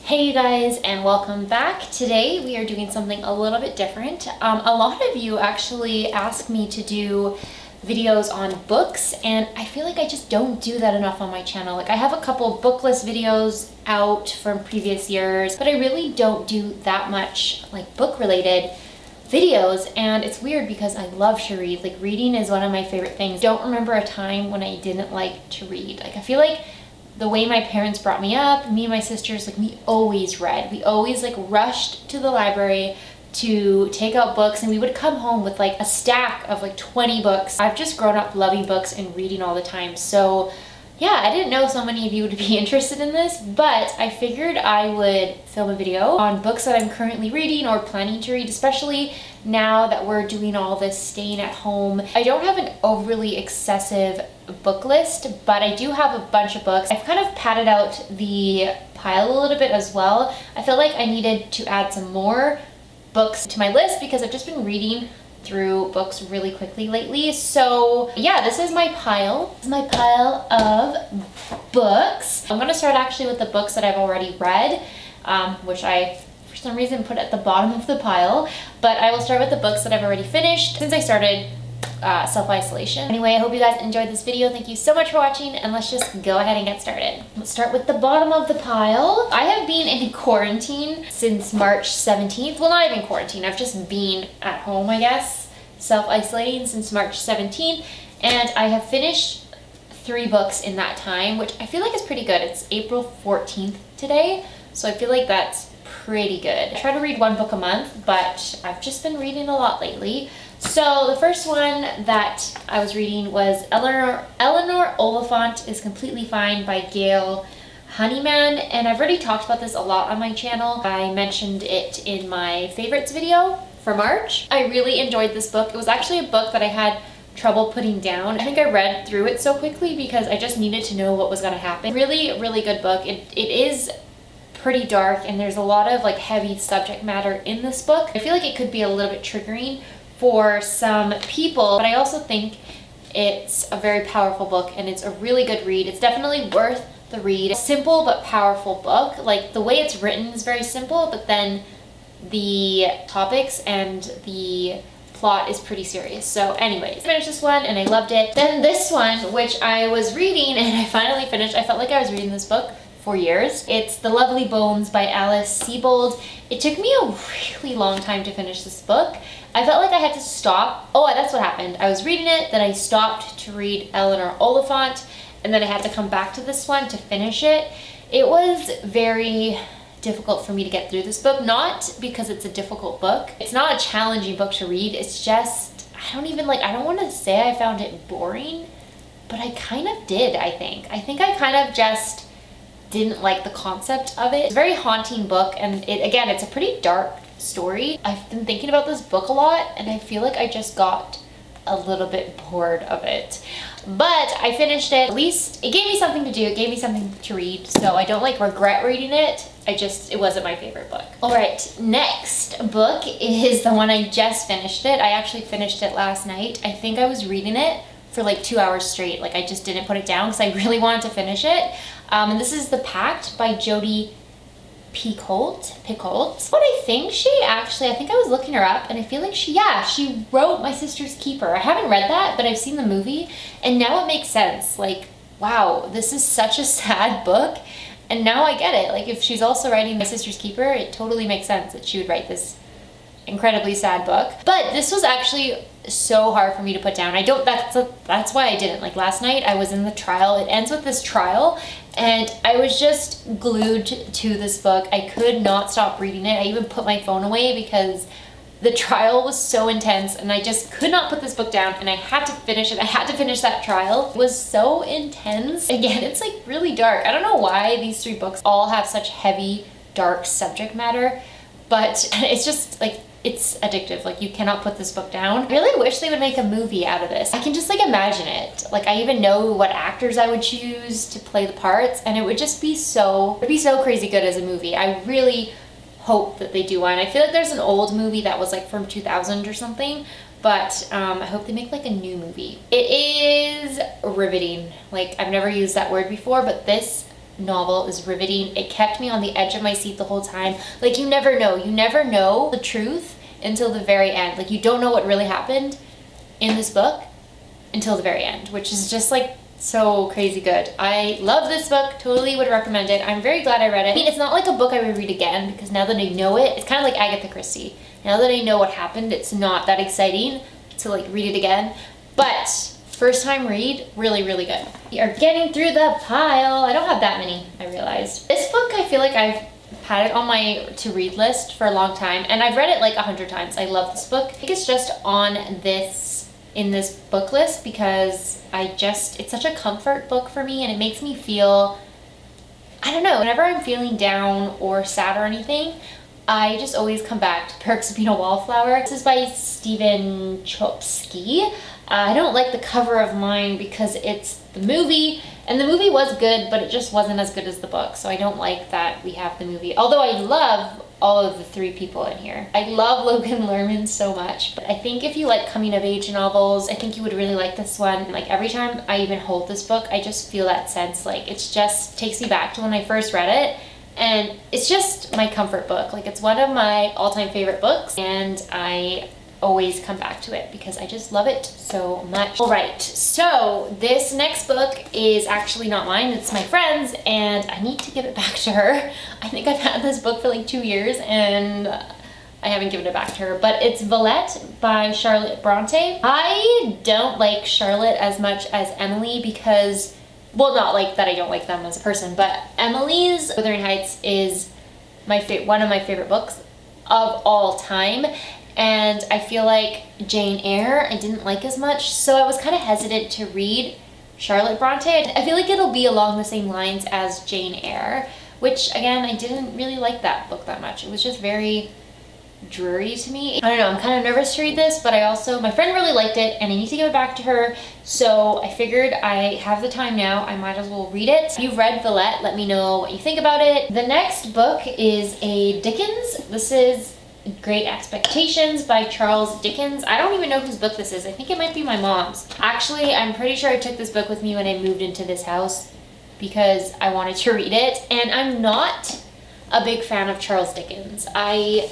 Hey you guys, and welcome back. Today we are doing something a little bit different. A lot of you actually ask me to do videos on books, and I feel like I just don't do that enough on my channel. Like, I have a couple book list videos out from previous years, but I really don't do that much like book related videos. And it's weird because I love to read. Like, reading is one of my favorite things. Don't remember a time when I didn't like to read. Like, I feel like the way my parents brought me up, me and my sisters, like, we always read. We always like rushed to the library to take out books, and we would come home with like a stack of like 20 books. I've just grown up loving books and reading all the time. So yeah, I didn't know so many of you would be interested in this, but I figured I would film a video on books that I'm currently reading or planning to read, especially now that we're doing all this staying at home. I don't have an overly excessive book list, but I do have a bunch of books. I've kind of padded out the pile a little bit as well. I feel like I needed to add some more books to my list because I've just been reading through books really quickly lately. So yeah, this is my pile. This is my pile of books. I'm gonna start actually with the books that I've already read, which I for some reason put at the bottom of the pile, but I will start with the books that I've already finished since I started self-isolation. Anyway, I hope you guys enjoyed this video. Thank you so much for watching, and let's just go ahead and get started. Let's start with the bottom of the pile. I have been in quarantine since March 17th. Well, not even quarantine. I've just been at home, I guess, self-isolating since March 17th, and I have finished 3 books in that time, which I feel like is pretty good. It's April 14th today, so I feel like that's pretty good. I try to read 1 book a month, but I've just been reading a lot lately. So the first one that I was reading was Eleanor Oliphant is Completely Fine by Gail Honeyman, and I've already talked about this a lot on my channel. I mentioned it in my favorites video for March. I really enjoyed this book. It was actually a book that I had trouble putting down. I think I read through it so quickly because I just needed to know what was going to happen. Really, really good book. It is pretty dark, and there's a lot of like heavy subject matter in this book. I feel like it could be a little bit triggering for some people, but I also think it's a very powerful book, and it's a really good read. It's definitely worth the read. A simple but powerful book. Like, the way it's written is very simple, but then the topics and the plot is pretty serious. So anyways, I finished this one and I loved it. Then this one, which I was reading and I finally finished. I felt like I was reading this book for years. It's The Lovely Bones by Alice Sebold. It took me a really long time to finish this book. I felt like I had to stop. Oh, that's what happened. I was reading it, then I stopped to read Eleanor Oliphant, and then I had to come back to this one to finish it. It was very difficult for me to get through this book, not because it's a difficult book. It's not a challenging book to read. It's just, I don't want to say I found it boring, but I kind of did, I think. I think I kind of just didn't like the concept of it. It's a very haunting book, and it's a pretty dark story. I've been thinking about this book a lot, and I feel like I just got a little bit bored of it. But I finished it. At least it gave me something to do. It gave me something to read, so I don't like regret reading it. It wasn't my favorite book. All right, next book is the one I just finished it. I actually finished it last night. I think I was reading it for like 2 hours straight. Like, I just didn't put it down because I really wanted to finish it. And this is The Pact by Jodi Picoult. What I think I think I was looking her up, and I feel like she wrote My Sister's Keeper. I haven't read that, but I've seen the movie, and now it makes sense. Like, wow, this is such a sad book, and now I get it. Like, if she's also writing My Sister's Keeper, it totally makes sense that she would write this incredibly sad book. But this was actually so hard for me to put down. That's why I didn't. Like, last night I was in the trial. It ends with this trial, and I was just glued to this book. I could not stop reading it. I even put my phone away because the trial was so intense, and I just could not put this book down, and I had to finish it. I had to finish that trial. It was so intense. Again, it's like really dark. I don't know why these 3 books all have such heavy, dark subject matter, but it's just like, it's addictive. Like, you cannot put this book down. I really wish they would make a movie out of this. I can just like imagine it. Like, I even know what actors I would choose to play the parts, and it would just be so crazy good as a movie. I really hope that they do one. I feel like there's an old movie that was like from 2000 or something, but I hope they make like a new movie. It is riveting. Like, I've never used that word before, but this novel is riveting. It kept me on the edge of my seat the whole time. Like, you never know the truth until the very end. Like, you don't know what really happened in this book until the very end, which is just like so crazy good. I love this book, totally would recommend it. I'm very glad I read it. I mean, it's not like a book I would read again, because now that I know it, it's kind of like Agatha Christie. Now that I know what happened, it's not that exciting to like read it again, but first time read, really, really good. We are getting through the pile. I don't have that many, I realized. This book, I feel like I've had it on my to read list for a long time, and I've read it like 100 times. I love this book. I think it's just on in this book list because it's such a comfort book for me, and it makes me feel, I don't know, whenever I'm feeling down or sad or anything, I just always come back to Perks of Being a Wallflower. This is by Stephen Chbosky. I don't like the cover of mine because it's the movie, and the movie was good, but it just wasn't as good as the book, so I don't like that we have the movie. Although I love all of the 3 people in here. I love Logan Lerman so much, but I think if you like coming of age novels, I think you would really like this one. Like, every time I even hold this book, I just feel that sense, like, it just takes me back to when I first read it, and it's just my comfort book. Like, it's one of my all-time favorite books, and I always come back to it because I just love it so much. All right, so this next book is actually not mine, it's my friend's, and I need to give it back to her. I think I've had this book for like 2 years and I haven't given it back to her, but it's Villette by Charlotte Bronte. I don't like Charlotte as much as Emily because, well, not like that I don't like them as a person, but Emily's Wuthering Heights is one of my favorite books of all time. And I feel like Jane Eyre I didn't like as much, so I was kind of hesitant to read Charlotte Bronte. I feel like it'll be along the same lines as Jane Eyre, which again, I didn't really like that book that much. It was just very dreary to me. I don't know, I'm kind of nervous to read this, but my friend really liked it and I need to give it back to her, so I figured I have the time now, I might as well read it. If you've read Villette, let me know what you think about it. The next book is a Dickens. This is Great Expectations by Charles Dickens. I don't even know whose book this is. I think it might be my mom's. Actually, I'm pretty sure I took this book with me when I moved into this house because I wanted to read it, and I'm not a big fan of Charles Dickens. I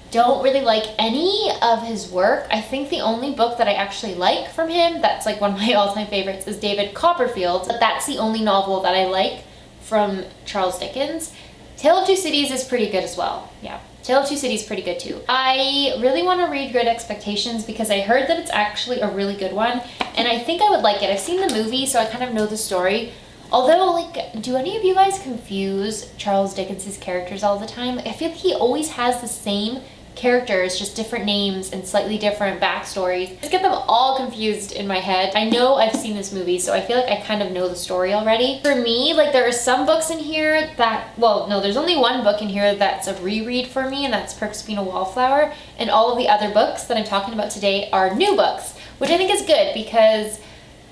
don't really like any of his work. I think the only book that I actually like from him, that's like one of my all-time favorites, is David Copperfield, but that's the only novel that I like from Charles Dickens. Tale of Two Cities is pretty good as well. Yeah, Tale of Two Cities is pretty good too. I really want to read Great Expectations because I heard that it's actually a really good one, and I think I would like it. I've seen the movie, so I kind of know the story. Although, like, do any of you guys confuse Charles Dickens' characters all the time? I feel like he always has the same characters, just different names and slightly different backstories. I just get them all confused in my head. I know I've seen this movie, so I feel like I kind of know the story already. For me, like, there are some books in here that, well, no, there's only one book in here that's a reread for me, and that's Perks of Being a Wallflower, and all of the other books that I'm talking about today are new books, which I think is good because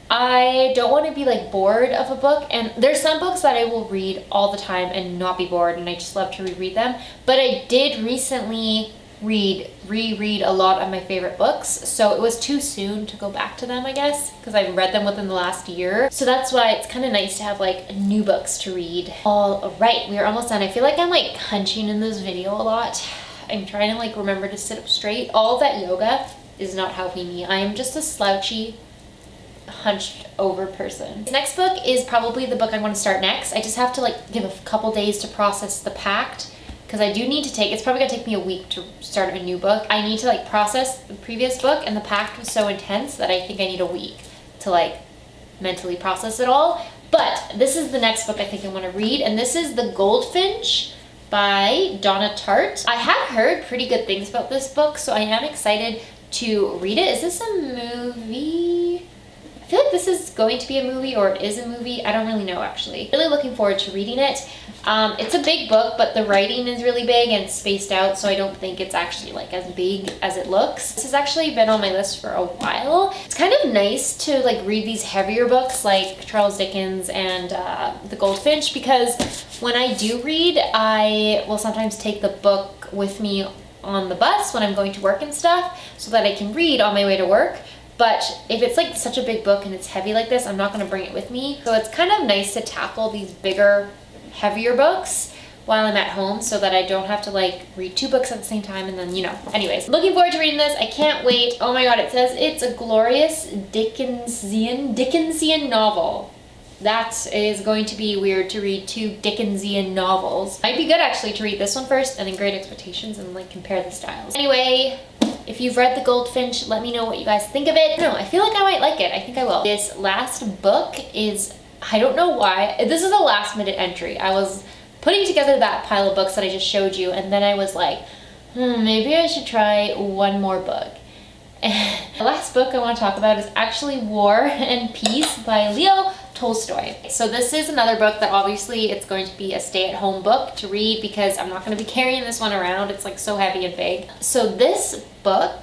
I don't want to be like bored of a book, and there's some books that I will read all the time and not be bored, and I just love to reread them. But I did recently reread a lot of my favorite books, so it was too soon to go back to them, I guess, because I've read them within the last year. So that's why it's kind of nice to have like new books to read. All right, we are almost done. I feel like I'm like hunching in this video a lot. I'm trying to like remember to sit up straight. All that yoga is not helping me. I am just a slouchy, hunched over person. The next book is probably the book I want to start next. I just have to like give a couple days to process the Pact, because I do need to it's probably gonna take me a week to start a new book. I need to like process the previous book, and the Pact was so intense that I think I need a week to like mentally process it all. But this is the next book I think I want to read, and this is The Goldfinch by Donna Tartt. I have heard pretty good things about this book, so I am excited to read it. Is this a movie? I feel like this is going to be a movie, or it is a movie. I don't really know, actually. Really looking forward to reading it. It's a big book, but the writing is really big and spaced out, so I don't think it's actually like as big as it looks. This has actually been on my list for a while. It's kind of nice to like read these heavier books like Charles Dickens and The Goldfinch, because when I do read, I will sometimes take the book with me on the bus when I'm going to work and stuff, so that I can read on my way to work. But if it's like such a big book and it's heavy like this, I'm not going to bring it with me. So it's kind of nice to tackle these bigger heavier books while I'm at home so that I don't have to like read 2 books at the same time and then, you know. Anyways, looking forward to reading this. I can't wait. Oh my god, it says it's a glorious Dickensian novel. That is going to be weird to read 2 Dickensian novels. Might be good actually to read this one first and then Great Expectations and like compare the styles. Anyway, if you've read The Goldfinch, let me know what you guys think of it. No, I feel like I might like it. I think I will. This last book is, I don't know why, this is a last minute entry. I was putting together that pile of books that I just showed you and then I was like, maybe I should try one more book. The last book I want to talk about is actually War and Peace by Leo Tolstoy. So this is another book that obviously it's going to be a stay-at-home book to read because I'm not going to be carrying this one around. It's like so heavy and big. So this book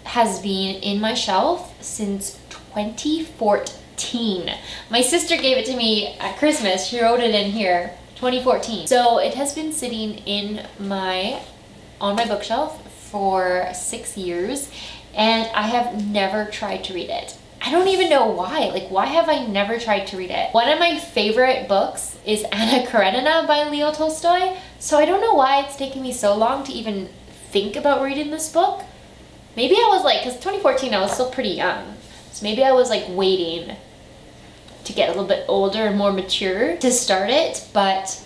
has been in my shelf since 2014. My sister gave it to me at Christmas. She wrote it in here, 2014. So it has been sitting on my bookshelf for 6 years and I have never tried to read it. I don't even know why. Like, why have I never tried to read it? One of my favorite books is Anna Karenina by Leo Tolstoy. So I don't know why it's taking me so long to even think about reading this book. Maybe I was like, because 2014 I was still pretty young. So maybe I was like waiting to get a little bit older and more mature to start it. But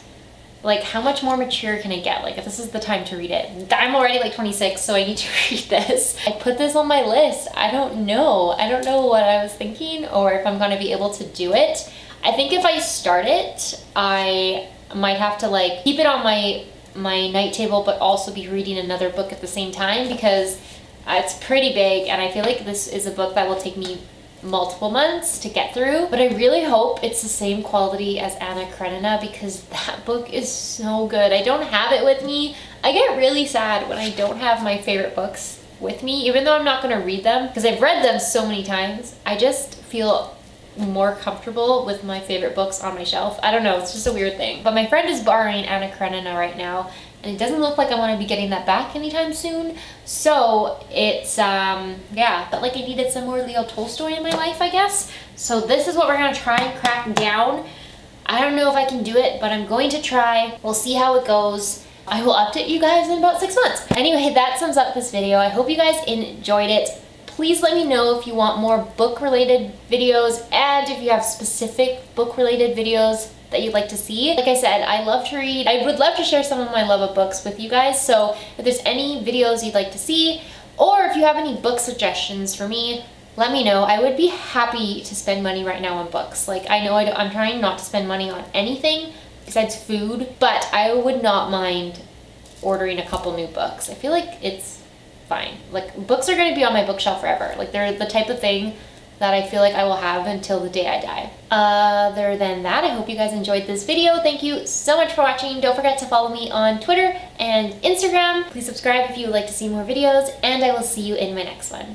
like, how much more mature can I get? Like, this is the time to read it. I'm already like 26, so I need to read this. I put this on my list. I don't know what I was thinking or if I'm gonna be able to do it. I think if I start it, I might have to like keep it on my night table, but also be reading another book at the same time because it's pretty big and I feel like this is a book that will take me multiple months to get through, but I really hope it's the same quality as Anna Karenina because that book is so good. I don't have it with me. I get really sad when I don't have my favorite books with me, even though I'm not going to read them because I've read them so many times. I just feel more comfortable with my favorite books on my shelf. I don't know, it's just a weird thing. But my friend is borrowing Anna Karenina right now and it doesn't look like I want to be getting that back anytime soon. So it's, yeah, but like I needed some more Leo Tolstoy in my life, I guess. So this is what we're gonna try and crack down. I don't know if I can do it, but I'm going to try. We'll see how it goes. I will update you guys in about 6 months. Anyway, that sums up this video. I hope you guys enjoyed it. Please let me know if you want more book-related videos and if you have specific book-related videos that you'd like to see. Like I said, I love to read. I would love to share some of my love of books with you guys. So if there's any videos you'd like to see, or if you have any book suggestions for me, let me know. I would be happy to spend money right now on books. Like I know I'm trying not to spend money on anything besides food, but I would not mind ordering a couple new books. I feel like it's fine. Like books are going to be on my bookshelf forever. Like they're the type of thing that I feel like I will have until the day I die. Other than that, I hope you guys enjoyed this video. Thank you so much for watching. Don't forget to follow me on Twitter and Instagram. Please subscribe if you would like to see more videos, and I will see you in my next one.